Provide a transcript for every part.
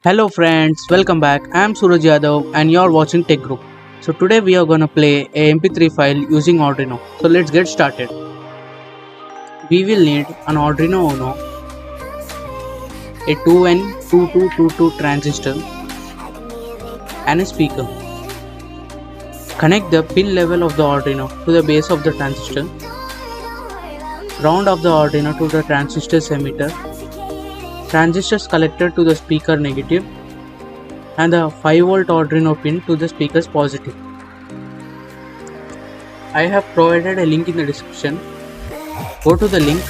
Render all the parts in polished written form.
Hello friends, welcome back. I am Suraj Yadav and you are watching Tech Group. So today we are gonna play a MP3 file using Arduino. So let's get started. We will need an Arduino Uno, a 2N2222 transistor and a speaker. Connect the pin level of the Arduino to the base of the transistor. Ground of the Arduino to the transistor's emitter. Transistors collector to the speaker negative and the 5V Arduino pin to the speaker's positive. I have provided a link in the description. Go to the link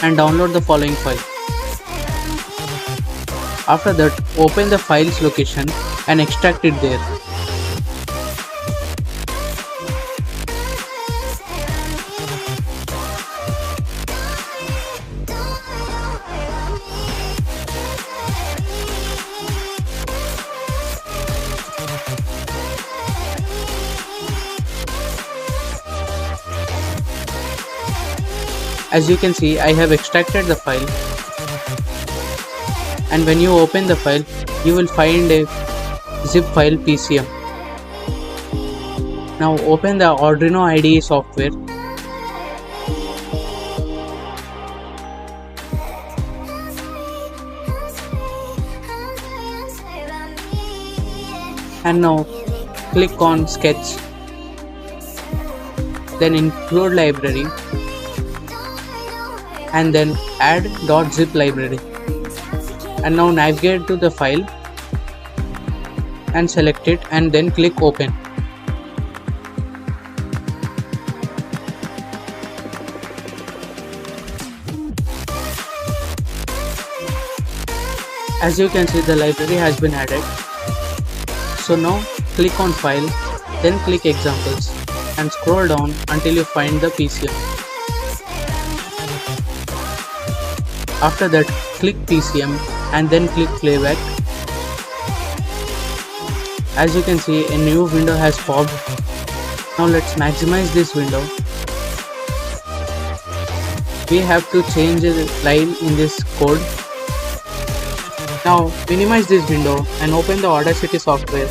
and download the following file. After that, open the file's location and extract it there. As you can see, I have extracted the file, and when you open the file, you will find a zip file PCM. Now open the Arduino IDE software. And now click on Sketch, then include library, and then add .zip library. And now navigate to the file and select it and then click open. As you can see, the library has been added. So now click on file, then click examples and scroll down until you find the PCM. After that, click PCM and then click playback. As you can see, a new window has popped. Now let's maximize this window. We have to change a line in this code. Now minimize this window and open the Audacity software.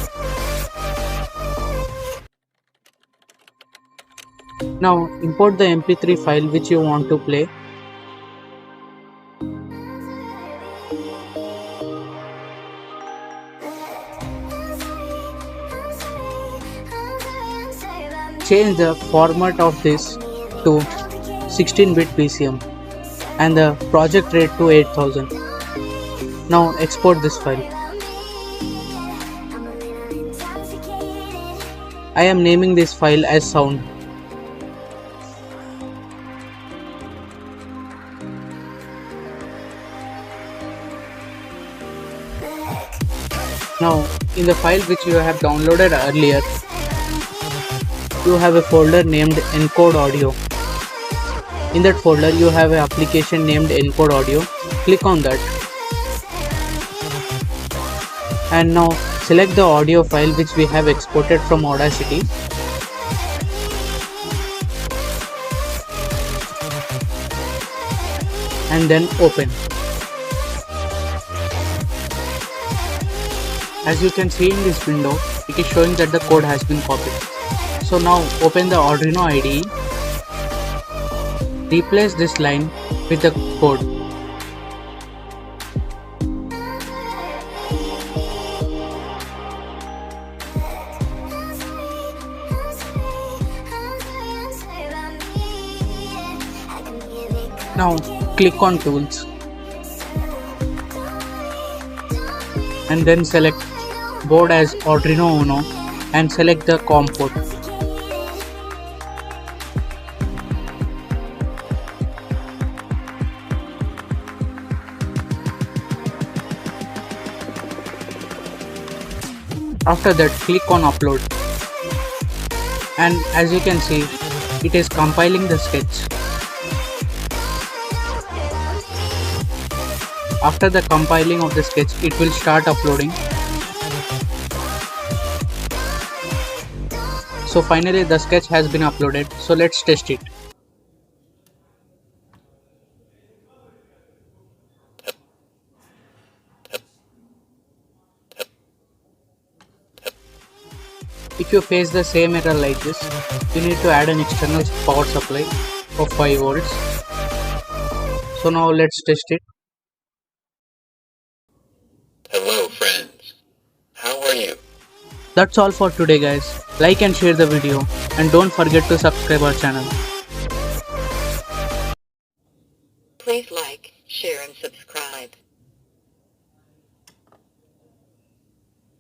Now import the MP3 file which you want to play. Change the format of this to 16-bit PCM and the project rate to 8000. Now export this file. I am naming this file as sound. Now in the file which you have downloaded earlier, you have a folder named encode audio. In that folder you have an application named encode audio. Click on that and now select the audio file which we have exported from Audacity. And then open. As you can see in this window, it is showing that the code has been copied. So now open the Arduino IDE, replace this line with the code. Now click on Tools and then select Board as Arduino Uno and select the COM port. After that, click on Upload, and as you can see, it is compiling the sketch. After the compiling of the sketch, it will start uploading. So finally the sketch has been uploaded. So let's test it. If you face the same error like this, you need to add an external power supply of 5 volts. So now let's test it. Hello friends, how are you? That's all for today guys. Like and share the video and don't forget to subscribe our channel. Please like, share and subscribe.